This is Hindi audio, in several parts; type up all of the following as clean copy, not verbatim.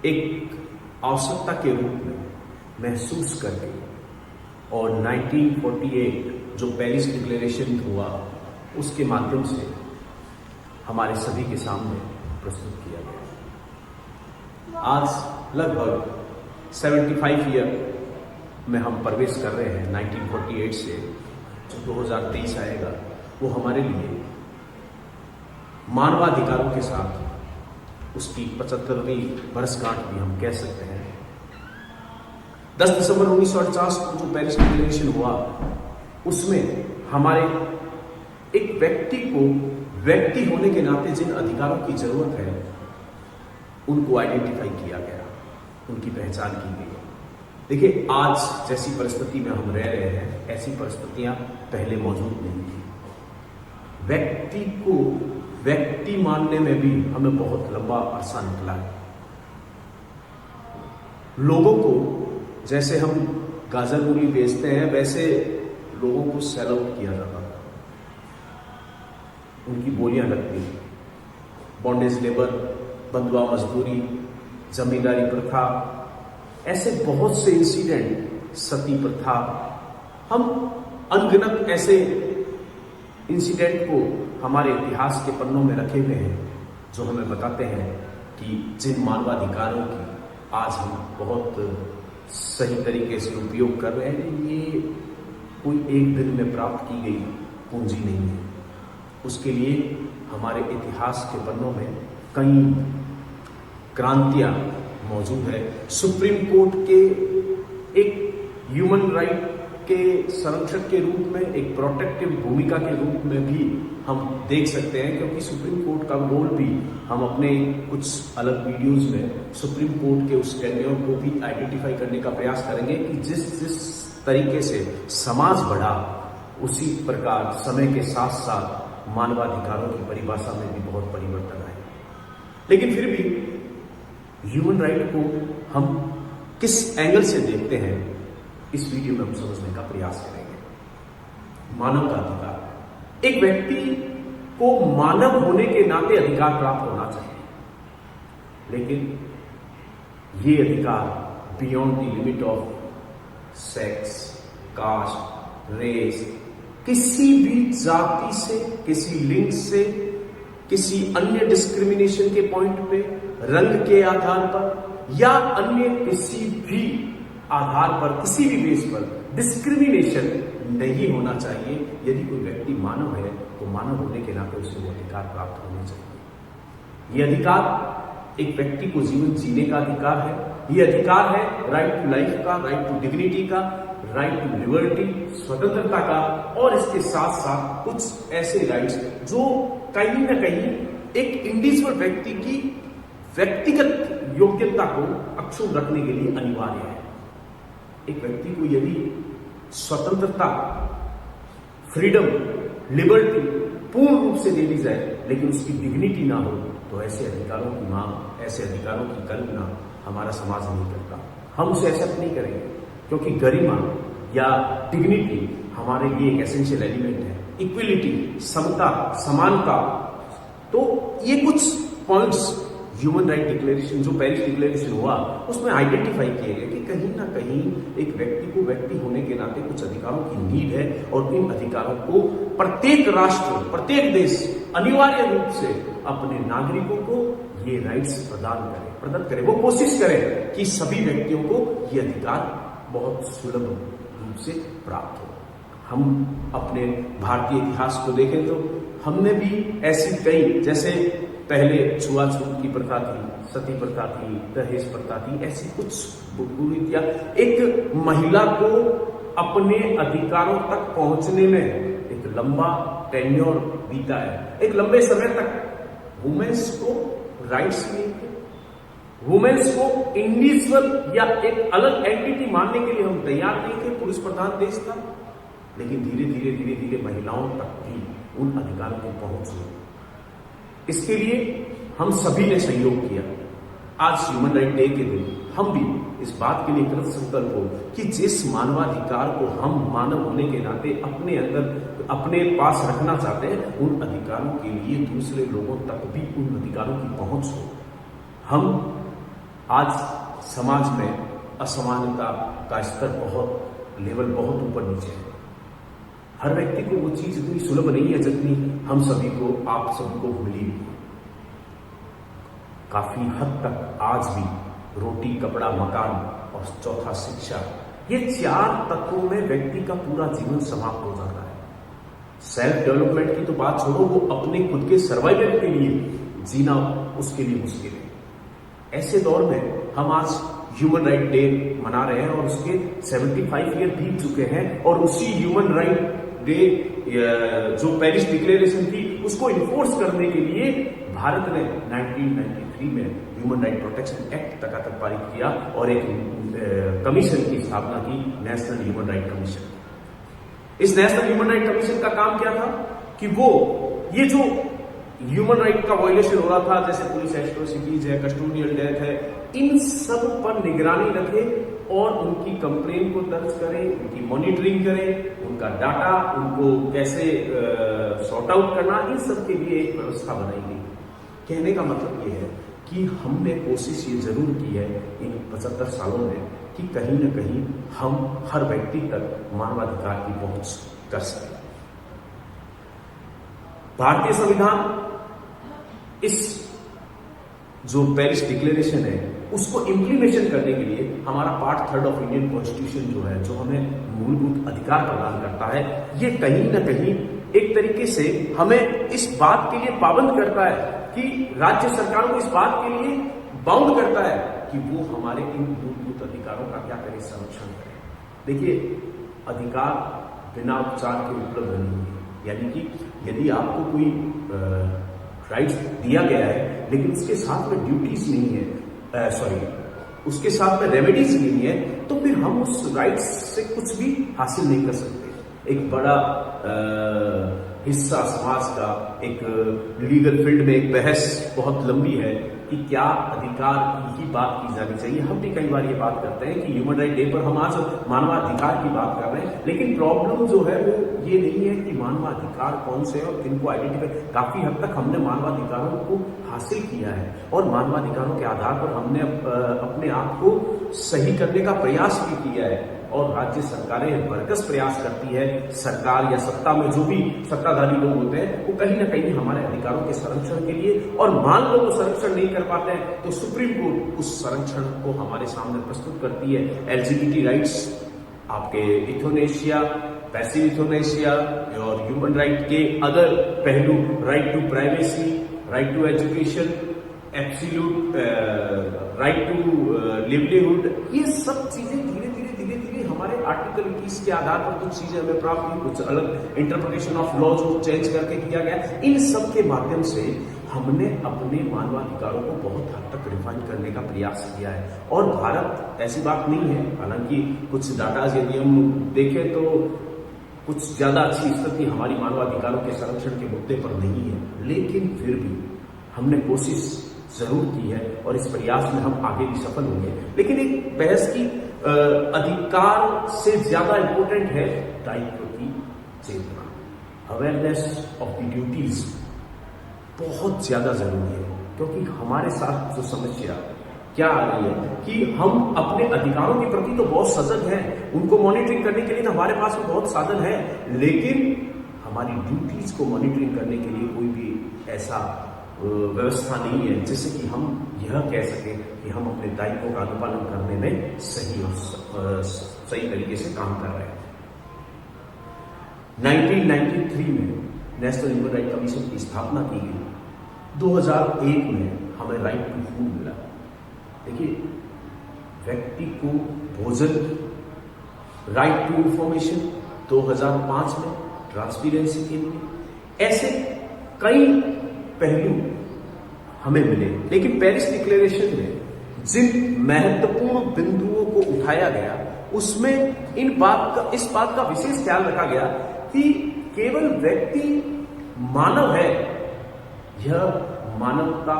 एक आवश्यकता के रूप में महसूस करके और 1948 जो पेरिस डिक्लेरेशन हुआ उसके माध्यम से हमारे सभी के सामने प्रस्तुत किया गया। आज लगभग 75 ईयर में हम प्रवेश कर रहे हैं 1948 से जो 2023 आएगा वो हमारे लिए मानवाधिकारों के साथ उसकी 75वीं वर्षगांठ भी हम कह सकते हैं। 10 दिसंबर 1948 को जो पेरिस डिक्लेरेशन हुआ उसमें हमारे एक व्यक्ति को व्यक्ति होने के नाते जिन अधिकारों की जरूरत है उनको आइडेंटिफाई किया गया, उनकी पहचान की गई। देखिए, आज जैसी परिस्थिति में हम रह रहे हैं ऐसी परिस्थितियां पहले मौजूद नहीं थी। व्यक्ति को व्यक्ति मानने में भी हमें बहुत लंबा अरसा निकला है। लोगों को जैसे हम गाजर मूली बेचते हैं वैसे लोगों को सेल आउट किया जाता था, उनकी बोलियां लगती थी। बॉन्डेज लेबर, बंधुआ मजदूरी, जमींदारी प्रथा, ऐसे बहुत से इंसिडेंट, सती प्रथा, हम अनगिनत ऐसे इंसिडेंट को हमारे इतिहास के पन्नों में रखे हुए हैं जो हमें बताते हैं कि जिन मानवाधिकारों की आज हम बहुत सही तरीके से उपयोग कर रहे हैं ये कोई एक दिन में प्राप्त की गई पूंजी नहीं है। उसके लिए हमारे इतिहास के पन्नों में कई क्रांतियां मौजूद है। सुप्रीम कोर्ट के एक ह्यूमन राइट के संरक्षक के रूप में, एक प्रोटेक्टिव भूमिका के रूप में भी हम देख सकते हैं, क्योंकि सुप्रीम कोर्ट का रोल भी हम अपने कुछ अलग वीडियोस में सुप्रीम कोर्ट के उस टेन्योर को भी आइडेंटिफाई करने का प्रयास करेंगे कि जिस तरीके से समाज बढ़ा उसी प्रकार समय के साथ साथ मानवाधिकारों की परिभाषा में भी बहुत परिवर्तन आए। लेकिन फिर भी ह्यूमन राइट को हम किस एंगल से देखते हैं इस वीडियो में हम समझने का प्रयास करेंगे। मानव का अधिकार, एक व्यक्ति को मानव होने के नाते अधिकार प्राप्त होना चाहिए, लेकिन ये अधिकार beyond the limit of sex, caste, race, किसी भी जाति से, किसी लिंग से, किसी अन्य डिस्क्रिमिनेशन के पॉइंट पे, रंग के आधार पर या अन्य किसी भी आधार पर, किसी भी बेस पर डिस्क्रिमिनेशन नहीं होना चाहिए। यदि कोई व्यक्ति मानव है तो मानव होने के नाते उसे वो अधिकार प्राप्त होने चाहिए। ये अधिकार एक व्यक्ति को जीवन जीने का अधिकार है। ये अधिकार है राइट टू लाइफ का, राइट टू डिग्निटी का, राइट टू लिबर्टी, स्वतंत्रता का, और इसके साथ साथ कुछ ऐसे राइट्स जो कहीं ना कहीं एक इंडिविजुअल व्यक्ति की व्यक्तिगत योग्यता को अक्षुण्ण रखने के लिए अनिवार्य है। एक व्यक्ति को यदि स्वतंत्रता, फ्रीडम, लिबर्टी पूर्ण रूप से दे दी जाए लेकिन उसकी डिग्निटी ना हो तो ऐसे अधिकारों की मांग, ऐसे अधिकारों की कल्पना हमारा समाज नहीं करता। हम उसे एक्सेप्ट नहीं करेंगे, क्योंकि गरिमा या डिग्निटी हमारे लिए एक एसेंशियल एलिमेंट है। इक्विलिटी, समता, समानता, तो ये कुछ पॉइंट्स ह्यूमन राइट डिक्लेरेशन, जो पेरिस डिक्लेरेशन हुआ, उसमें आइडेंटिफाई किए गए कि कहीं ना कहीं एक व्यक्ति को व्यक्ति होने के नाते कुछ अधिकारों की नीड है और इन अधिकारों को प्रत्येक राष्ट्र, प्रत्येक देश अनिवार्य रूप से अपने नागरिकों को ये राइट्स प्रदान करे। वो कोशिश करे कि सभी व्यक्तियों को ये अधिकार बहुत सुलभ रूप से प्राप्त हो। हम अपने भारतीय इतिहास को देखें तो हमने भी ऐसी कई, जैसे पहले छुआछूत की प्रथा थी, सती प्रथा थी, दहेज प्रथा थी, ऐसी कुछ बुरीतियां एक महिला को अपने अधिकारों तक पहुंचने में एक लंबा टेन्योर बीता है। एक लंबे समय तक वुमेन्स को राइट्स नहीं थे, वुमेन्स को इंडिविजुअल या एक अलग एंटिटी मानने के लिए हम तैयार नहीं थे। पुरुष प्रधान देश था, लेकिन धीरे धीरे महिलाओं तक भी उन अधिकारों की पहुंच हुई। इसके लिए हम सभी ने सहयोग किया। आज ह्यूमन राइट डे के दिन हम भी इस बात के लिए कृत संकल्प हो कि जिस मानवाधिकार को हम मानव होने के नाते अपने अंदर, अपने पास रखना चाहते हैं, उन अधिकारों के लिए दूसरे लोगों तक भी उन अधिकारों की पहुंच हो। हम आज समाज में असमानता का स्तर लेवल बहुत ऊपर नीचे है। हर व्यक्ति को वो चीज इतनी सुलभ नहीं है जितनी हम सभी को, आप सभी को मिली हुई है। काफी हद तक आज भी रोटी, कपड़ा, मकान और चौथा शिक्षा, ये 4 तत्वों में व्यक्ति का पूरा जीवन समाप्त हो जाता है। सेल्फ डेवलपमेंट की तो बात छोड़ो, वो अपने खुद के सर्वाइवल के लिए जीना उसके लिए मुश्किल है। ऐसे दौर में हम आज ह्यूमन राइट डे मना रहे हैं और उसके 75 ईयर बीत चुके हैं, और उसी ह्यूमन राइट डे जो पेरिस डिक्लेरेशन थी उसको इन्फोर्स करने के लिए भारत ने 1993 में ह्यूमन राइट प्रोटेक्शन एक्ट तक पारित किया और एक कमीशन की स्थापना की, नेशनल ह्यूमन राइट कमीशन। इस नेशनल ह्यूमन राइट कमीशन का काम क्या था कि वो ये जो ह्यूमन राइट का वायलेशन हो रहा था, जैसे पुलिस एट्रोसिटीज है, कस्टोडियल डेथ है, इन सब पर निगरानी रखे और उनकी कंप्लेन को दर्ज करें, उनकी मॉनिटरिंग करें, उनका डाटा, उनको कैसे सॉर्ट आउट करना, इन सब के लिए एक व्यवस्था बनाई गई। कहने का मतलब ये है कि हमने कोशिश ये जरूर की है इन 75 सालों में कि कहीं न कहीं हम हर व्यक्ति तक मानवाधिकार की पहुंच कर सकें। भारतीय संविधान इस जो पेरिस डिक्लेरेशन है उसको इम्प्लीमेशन करने के लिए हमारा पार्ट 3 ऑफ इंडियन कॉन्स्टिट्यूशन जो है, जो हमें मूलभूत अधिकार प्रदान करता है, ये कहीं न कहीं एक तरीके से हमें इस बात के लिए पाबंद करता है कि राज्य सरकारों को इस बात के लिए बाउंड करता है कि वो हमारे इन मूलभूत अधिकारों का क्या करें, संरक्षण करें। देखिए, अधिकार बिना उपचार के उपलब्ध नहीं है। यानी कि यदि आपको कोई राइट्स दिया गया है लेकिन उसके साथ में ड्यूटीज नहीं है, उसके साथ में रेमेडीज नहीं है, तो फिर हम उस राइट्स से कुछ भी हासिल नहीं कर सकते। एक बड़ा हिस्सा समाज का, एक लीगल फील्ड में एक बहस बहुत लंबी है कि क्या अधिकार की ही बात की जानी चाहिए। हम भी कई बार ये बात करते हैं कि ह्यूमन राइट डे पर हम आज मानवाधिकार की बात कर रहे हैं, लेकिन प्रॉब्लम जो है वो ये नहीं है कि मानवाधिकार कौन से और किनको आइडेंटिफाई। काफी हद तक हमने मानवाधिकारों को हासिल किया है और मानवाधिकारों के आधार पर हमने अपने आप को सही करने का प्रयास भी किया है, और राज्य सरकारें भरकस प्रयास करती है। सरकार या सत्ता में जो भी सत्ताधारी लोग होते हैं वो कहीं ना कहीं हमारे अधिकारों के संरक्षण के लिए, और मान लो वो संरक्षण नहीं कर पाते हैं तो सुप्रीम कोर्ट उस संरक्षण को हमारे सामने प्रस्तुत करती है। LGBT राइट्स, आपके इथोनेशिया, पैसिव इथोनेशिया और ह्यूमन राइट के अदर पहलू, right to privacy, right to education, absolute right to livelihood, ये सब चीजें धीरे धीरे हमारे आर्टिकल 21 के आधार पर कुछ चीजें हमें प्राप्त हुई, कुछ अलग इंटरप्रिटेशन ऑफ लॉ जो चेंज करके किया गया। इन सब के माध्यम से हमने अपने मानवाधिकारों को बहुत हद तक रिफाइन करने का प्रयास किया है। और भारत, ऐसी बात नहीं है, हालांकि कुछ डाटाज यदि हम देखें तो कुछ ज्यादा अच्छी स्थिति हमारी मानवाधिकारों के संरक्षण के मुद्दे पर नहीं है, लेकिन फिर भी हमने कोशिश जरूर की है और इस प्रयास में हम आगे भी सफल होंगे। लेकिन एक बहस की अधिकार से ज्यादा इंपॉर्टेंट है दायित्व की चेतना, अवेयरनेस ऑफ द ड्यूटीज बहुत ज्यादा जरूरी है। क्योंकि हमारे साथ जो समस्या क्या आ रही है कि हम अपने अधिकारों के प्रति तो बहुत सजग हैं, उनको मॉनिटरिंग करने के लिए तो हमारे पास में बहुत साधन है, लेकिन हमारी ड्यूटीज को मॉनिटरिंग करने के लिए कोई भी ऐसा व्यवस्था नहीं है जिससे कि हम यह कह सकें कि हम अपने दायित्वों का अनुपालन करने में सही तरीके से काम कर रहे हैं। 1993 में नेशनल ह्यूमन राइट कमीशन की स्थापना की गई। 2001 में हमें राइट टू फूड मिला। देखिए, व्यक्ति को भोजन, राइट टू इंफॉर्मेशन 2005 में, ट्रांसपेरेंसी के लिए, ऐसे कई पहलू हमें मिले। लेकिन पेरिस डिक्लेरेशन में जिन महत्वपूर्ण बिंदुओं को उठाया गया उसमें इस बात का विशेष ख्याल रखा गया कि केवल व्यक्ति मानव है, यह मानवता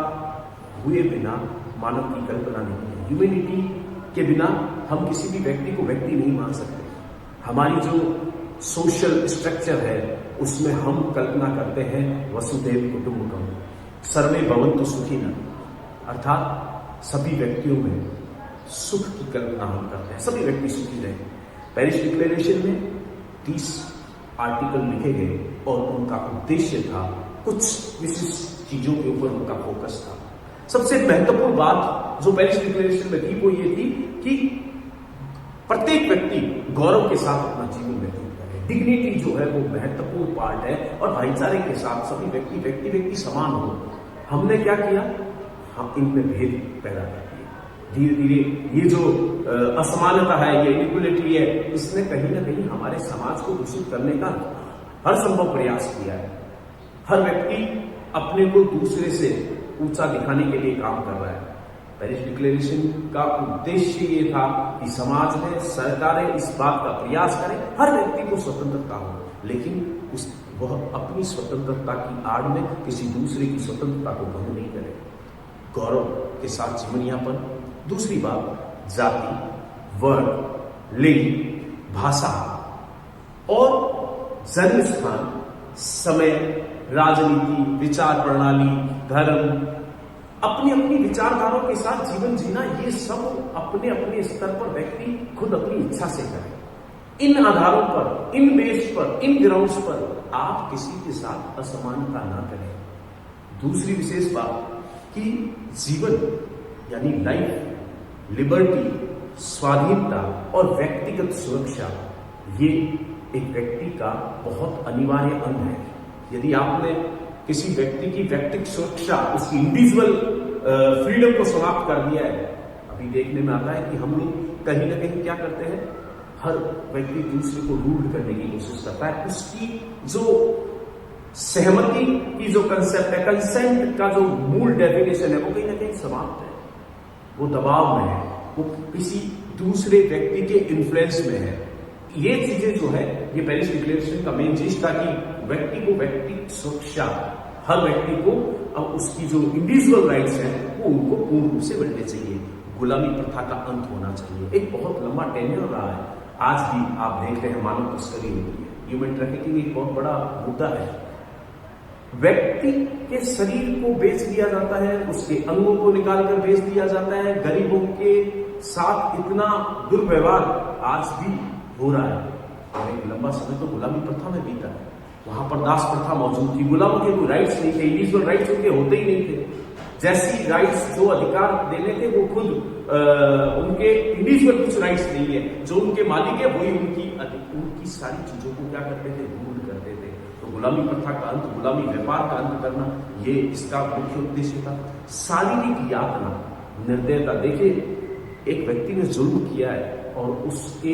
हुए बिना मानव की कल्पना नहीं है। ह्यूमैनिटी के बिना हम किसी भी व्यक्ति को व्यक्ति नहीं मान सकते। हमारी जो सोशल स्ट्रक्चर है उसमें हम कल्पना करते हैं वसुधैव कुटुंबकम, सर्वे भवन्तु सुखिनः, अर्थात सभी व्यक्तियों में सुख की कल्पना हम करते हैं, सभी व्यक्ति सुखी रहे। पेरिस डिक्लेरेशन में 30 आर्टिकल लिखे गए और उनका उद्देश्य था, कुछ विशिष्ट चीजों के ऊपर उनका फोकस था। सबसे महत्वपूर्ण बात जो पेरिस डिक्लेरेशन में थी वो ये थी कि प्रत्येक व्यक्ति गौरव के साथ अपना जीवन व्यतीत करे। डिग्निटी जो है वो महत्वपूर्ण पार्ट है, और भाईचारे के साथ सभी व्यक्ति समान हो। हमने क्या किया, हम इनमें भेद पैदा कर दिए। धीरे धीरे ये जो असमानता है, ये इनइक्वालिटी है, इसने कहीं ना कहीं हमारे समाज को दूषित करने का हर संभव प्रयास किया है। हर व्यक्ति अपने को दूसरे से ऊंचा दिखाने के लिए काम कर रहा है। पेरिस डिक्लेरेशन का उद्देश्य ये था कि समाज में सरकारें इस बात का प्रयास करें हर व्यक्ति को स्वतंत्रता हो, लेकिन वह अपनी स्वतंत्रता की आड़ में किसी दूसरे की स्वतंत्रता को भंग नहीं करे। गौरव के साथ जीवन यापन। दूसरी बात, जाति, वर्ग, लिंग, भाषा और जन्म स्थान, समय, राजनीति, विचार प्रणाली, धर्म, अपनी अपनी विचारधाराओं के साथ जीवन जीना, ये सब अपने अपने स्तर पर व्यक्ति खुद अपनी इच्छा से करे। इन आधारों पर, इन बेस पर, इन ग्राउंड्स पर आप किसी के साथ असमानता ना करें। दूसरी विशेष बात कि जीवन यानी लाइफ, लिबर्टी, स्वाधीनता और व्यक्तिगत सुरक्षा, ये एक व्यक्ति का बहुत अनिवार्य अंग है। यदि आपने किसी व्यक्ति की व्यक्तिगत सुरक्षा, उसकी इंडिविजुअल फ्रीडम को समाप्त कर दिया है, अभी देखने में आता है कि हम लोग कहीं ना कहीं क्या करते हैं, हर व्यक्ति दूसरे को रूल करने की कोशिश करता है। उसकी जो सहमति की जो कंसेप्ट है, कंसेंट का जो मूल डेफिनेशन है, वो कहीं ना कहीं समाप्त है, वो दबाव में है, वो किसी दूसरे व्यक्ति के इन्फ्लुएंस में है। ये चीजें जो है, ये पेरिस डिक्लेरेशन का मेन चीज था कि व्यक्ति को व्यक्ति सुरक्षा, हर व्यक्ति को अब उसकी जो इंडिविजुअल राइट्स हैं वो उनको पूर्ण रूप से मिलने चाहिए। गुलामी प्रथा का अंत होना चाहिए। एक बहुत लंबा टेन्योर रहा है, आज भी आप देखते हैं मानव तस्करी होती है, ह्यूमन ट्रैफिकिंग एक बहुत बड़ा मुद्दा है। व्यक्ति के शरीर को बेच दिया जाता है, उसके अंगों को निकालकर बेच दिया जाता है, गरीबों के साथ इतना दुर्व्यवहार आज भी हो रहा है। और एक लंबा समय तो गुलामी प्रथा में बीता है, वहां पर दास प्रथा मौजूद थी, गुलामों के कोई राइट्स नहीं थे, इंडिविजुअल राइट्स उनके होते ही नहीं थे। जैसी राइट्स जो अधिकार देने थे वो खुद उनके इंडिविजुअल कुछ राइट्स नहीं है, जो उनके मालिक है वही उनकी सारी चीजों को क्या करते थे, रूल करते थे। तो गुलामी प्रथा का अंत, गुलामी व्यापार का अंत करना, ये इसका मुख्य उद्देश्य था। शारीरिक यातना, निर्दयता। देखिए, एक व्यक्ति ने जुल्म किया है और उसके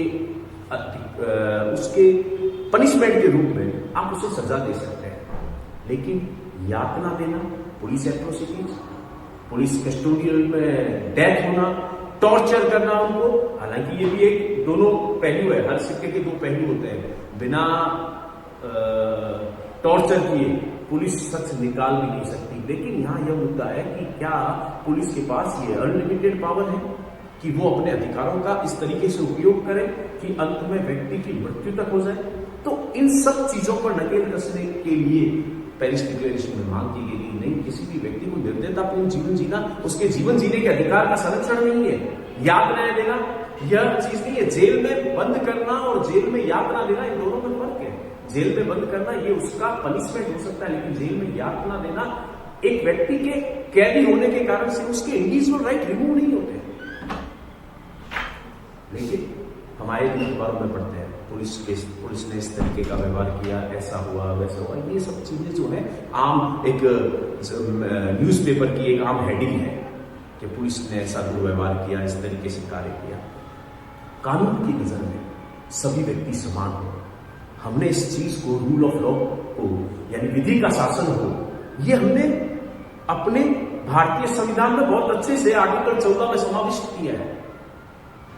पनिशमेंट के रूप में आप उसे सजा दे सकते हैं, लेकिन यातना देना, पुलिस एट्रोसिटीज, पुलिस कस्टोडियल में डेथ होना, टॉर्चर करना उनको, हालांकि ये भी एक दोनों पहलू है, हर सिक्के के दो पहलू होते हैं। बिना टॉर्चर किए पुलिस सच निकाल भी नहीं सकती। लेकिन यहां यह मुद्दा है कि क्या पुलिस के पास ये अनलिमिटेड पावर है कि वो अपने अधिकारों का इस तरीके से उपयोग करे कि अंत में व्यक्ति की मृत्यु तक हो जाए। तो इन सब चीजों पर नकेल कसने के लिए पेरिस डिक्लेरेशन में मांग की गई, नहीं, किसी भी व्यक्ति को निर्दयतापूर्ण जीवन जीना, उसके जीवन जीने के अधिकार का संरक्षण नहीं है। यातनाएं देना यह चीज नहीं है। जेल में बंद करना और जेल में यातना देना, इन दोनों में फर्क है। जेल में बंद करना ये उसका पनिशमेंट हो सकता है, लेकिन जेल में यातना देना एक व्यक्ति के कैदी होने के कारण से उसके इंडिविजुअल राइट रिमूव नहीं होते। लेकिन हमारे अखबारों में पढ़ते हैं पुलिस ने इस तरीके का व्यवहार किया, ऐसा हुआ, वैसा हुआ। ये सब चीजें जो है आम एक न्यूज़पेपर की एक आम हेडिंग है कि पुलिस ने ऐसा दुर्व्यवहार किया, इस तरीके से कार्य किया। कानून की नजर में सभी व्यक्ति समान हो। हमने इस चीज को, रूल ऑफ लॉ को, यानी विधि का शासन हो, ये हमने अपने भारतीय संविधान में बहुत अच्छे से आर्टिकल 14 में समाविष्ट किया है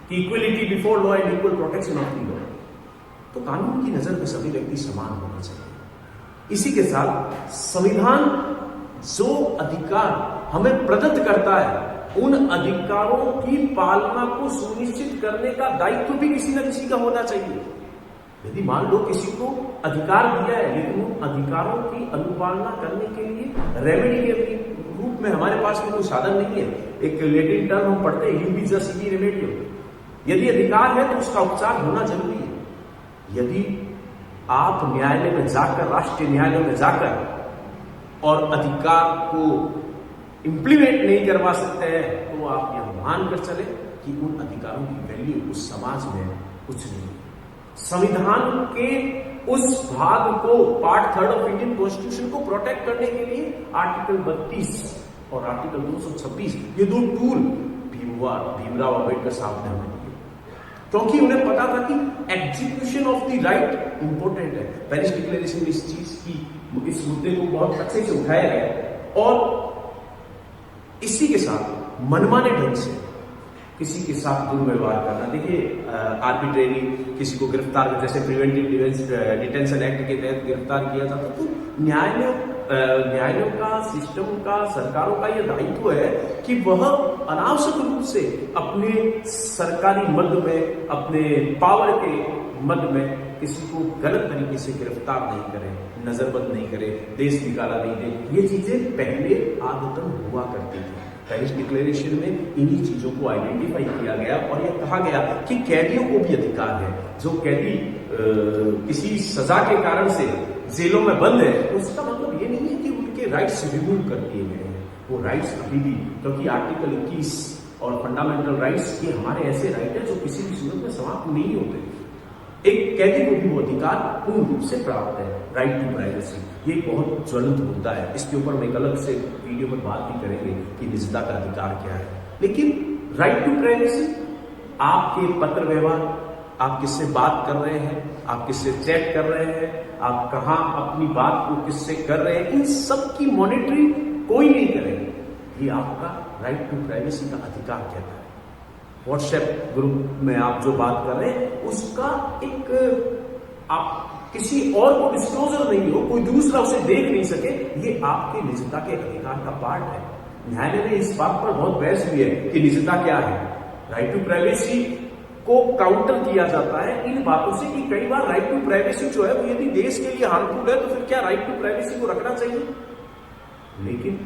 कि equality before law and equal protection of the law. तो कानून की नजर में सभी व्यक्ति समान होना चाहिए। इसी के साथ संविधान जो अधिकार हमें प्रदत्त करता है, उन अधिकारों की पालना को सुनिश्चित करने का दायित्व भी किसी न किसी का होना चाहिए। यदि मान लो किसी को अधिकार दिया है, लेकिन उन अधिकारों की अनुपालना करने के लिए रेमेडी के रूप में हमारे पास में कोई साधन नहीं है। एक लैटिन टर्म हम पढ़ते हैं, यूबी जस्ट रेमेडियो। यदि अधिकार है तो उसका उपचार होना जरूरी है। यदि आप न्यायालय में जाकर, राष्ट्रीय न्यायालय में जाकर और अधिकार को इंप्लीमेंट नहीं करवा सकते हैं, तो आप यह मानकर चले कि उन अधिकारों की वैल्यू उस समाज में कुछ नहीं। संविधान के उस भाग को, पार्ट 3 ऑफ इंडियन कॉन्स्टिट्यूशन को प्रोटेक्ट करने के लिए आर्टिकल 32 और आर्टिकल 226, ये दो टूल भीमराव अम्बेडकर साहब ने हमें दिए, क्योंकि उन्हें पता था कि execution of the right important है। पेरिस डिक्लेरेशन में इस चीज की, इस मुद्दे को बहुत अच्छे से उठाया गया। और इसी के साथ मनमाने ढंग से किसी के साथ दुर्व्यवहार करना, देखिए आर्बिट्रेरी किसी को गिरफ्तार, जैसे प्रिवेंटिव डिटेंशन एक्ट के तहत गिरफ्तार किया जाता, तो न्यायालयों का, सिस्टम का, सरकारों का यह दायित्व है कि वह अनावश्यक रूप से अपने सरकारी मद में, अपने पावर के मद में किसी को गलत तरीके से गिरफ्तार नहीं करे, नजरबंद नहीं करे, देश निकाला नहीं दे। ये चीजें पहले आदतन हुआ करती थी। पेरिस डिक्लेरेशन में इन्हीं चीजों को आइडेंटिफाई किया गया और यह कहा गया कि कैदियों को भी अधिकार है। जो कैदी किसी सजा के कारण से जेलों में बंद है, तो उसका मतलब ये नहीं है कि उनके राइट्स रिमूव कर दिए गए हैं। वो राइट्स अभी भी, क्योंकि आर्टिकल 21 और फंडामेंटल राइट्स ये हमारे ऐसे राइट है जो किसी भी सूरत में समाप्त नहीं होते। एक कैदी को भी वो अधिकार पूर्ण रूप से प्राप्त है, राइट टू प्राइवेसी। ये बहुत ज्वलंत मुद्दा है, इसके ऊपर हम एक अलग से वीडियो में बात भी करेंगे कि निजता का अधिकार क्या है। लेकिन राइट टू प्राइवेसी, आपके पत्र व्यवहार, आप किससे बात कर रहे हैं, आप किससे चैट कर रहे हैं, आप कहां अपनी बात को किससे कर रहे हैं, इन सब की मॉनिटरिंग कोई नहीं करेगा। ये आपका राइट टू प्राइवेसी का अधिकार कहता है। व्हाट्सएप ग्रुप में आप जो बात कर रहे हैं, उसका एक, आप किसी और को डिस्क्लोजर नहीं हो, कोई दूसरा उसे देख नहीं सके, ये आपके निजता के अधिकार का पार्ट है। न्यायालय ने इस बात पर बहुत बहस हुई है कि निजता क्या है। राइट टू प्राइवेसी को काउंटर किया जाता है इन बातों से कि कई बार राइट टू प्राइवेसी जो है वो यदि देश के लिए हार्मफुल है, तो फिर क्या राइट टू प्राइवेसी को रखना चाहिए। लेकिन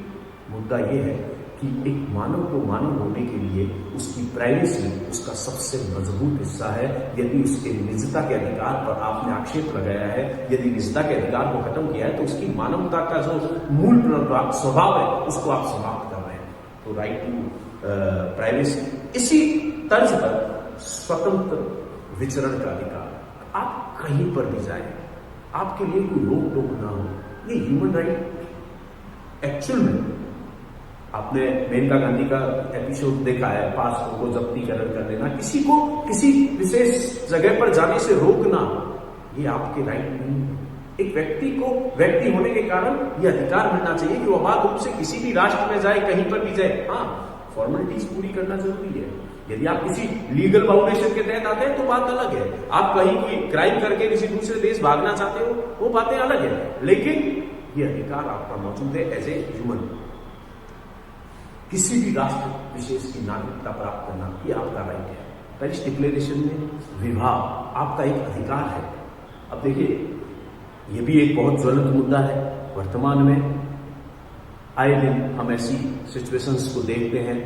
मुद्दा यह है कि एक मानव को मानव होने के लिए उसकी प्राइवेसी उसका सबसे मजबूत हिस्सा है। यदि उसके निजता के अधिकार पर आपने आक्षेप लगाया है, यदि निजता के अधिकार को खत्म किया है, तो उसकी मानवता का जो मूल स्वभाव है उसको आप समाप्त कर रहे हैं। तो राइट टू प्राइवेसी, इसी तर्ज पर स्वतंत्र विचरण का अधिकार, आप कहीं पर भी जाए, आपके लिए कोई रोक टोक ना हो, ये ह्यूमन राइट एक्चुअल में। आपने मेनका गांधी का एपिसोड देखा है, पासपोर्ट को जब्तीकरण कर देना, किसी को किसी विशेष जगह पर जाने से रोकना, ये आपके राइट नहीं है। एक व्यक्ति को व्यक्ति होने के कारण यह अधिकार मिलना चाहिए कि वो अबाध रूप से किसी भी राष्ट्र में जाए, कहीं पर भी जाए। हाँ, फॉर्मेलिटीज पूरी करना जरूरी है। यदि आप किसी लीगल बाउंडेशन के तहत आते हैं तो बात अलग है। आप कहीं की क्राइम करके किसी दूसरे देश भागना चाहते हो, वो बातें अलग है। लेकिन ये अधिकार आपका मौजूद है एज ए ह्यूमन। किसी भी राष्ट्र विशेष की नागरिकता प्राप्त करना, ये आपका राइट है। पेरिस डिक्लेरेशन में विवाह आपका एक अधिकार है। अब देखिए, ये भी एक बहुत ज्वलंत मुद्दा है। वर्तमान में आए दिन हम ऐसी सिचुएशंस को देखते हैं,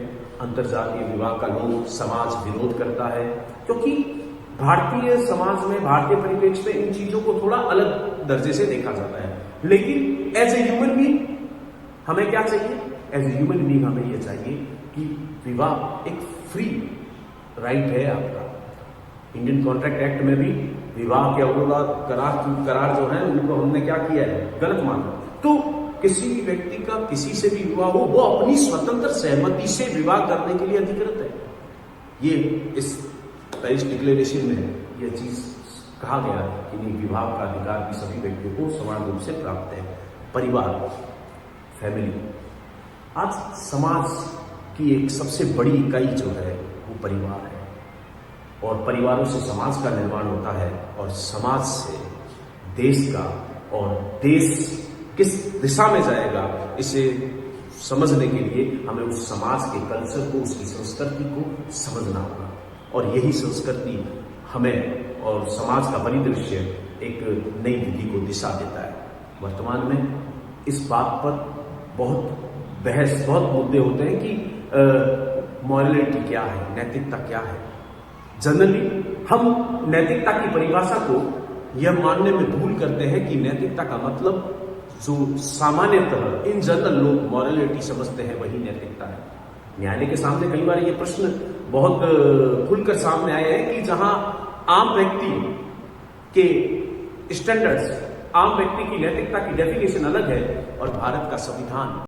अंतरजातीय विवाह का लोग समाज विरोध करता है, क्योंकि भारतीय समाज में, भारतीय परिप्रेक्ष्य में इन चीजों को थोड़ा अलग दर्जे से देखा जाता है। लेकिन एज ए ह्यूमन बीइंग हमें क्या चाहिए? एज ए ह्यूमन बीइंग हमें यह चाहिए कि विवाह एक फ्री राइट है आपका। इंडियन कॉन्ट्रैक्ट एक्ट में भी विवाह के अवरोध करार जो है उनको हमने क्या किया है? गलत माना। तो किसी भी व्यक्ति का किसी से भी विवाह हो, वो अपनी स्वतंत्र सहमति से विवाह करने के लिए अधिकृत है। ये इस पेरिस डिक्लेरेशन में यह चीज कहा गया कि नहीं, विवाह का अधिकार भी सभी व्यक्तियों को समान रूप से प्राप्त है। परिवार, फैमिली, आज समाज की एक सबसे बड़ी इकाई जो है वो परिवार है, और परिवारों से समाज का निर्माण होता है, और समाज से देश का, और देश किस दिशा में जाएगा इसे समझने के लिए हमें उस समाज के कल्चर को, उसकी संस्कृति को समझना होगा। और यही संस्कृति हमें और समाज का परिदृश्य एक नई विधि को दिशा देता है। वर्तमान में इस बात पर बहुत बहस, बहुत मुद्दे होते हैं कि मॉरलिटी क्या है, नैतिकता क्या है। जनरली हम नैतिकता की परिभाषा को यह मानने में भूल करते हैं कि नैतिकता का मतलब जो सामान्यतः इन जनरल लोग मॉरलिटी समझते हैं वही नैतिकता है। न्यायालय के सामने कई बार ये प्रश्न बहुत खुलकर सामने आए हैं कि जहां आम व्यक्ति के स्टैंडर्ड्स, आम व्यक्ति की नैतिकता की डेफिनेशन अलग है और भारत का संविधान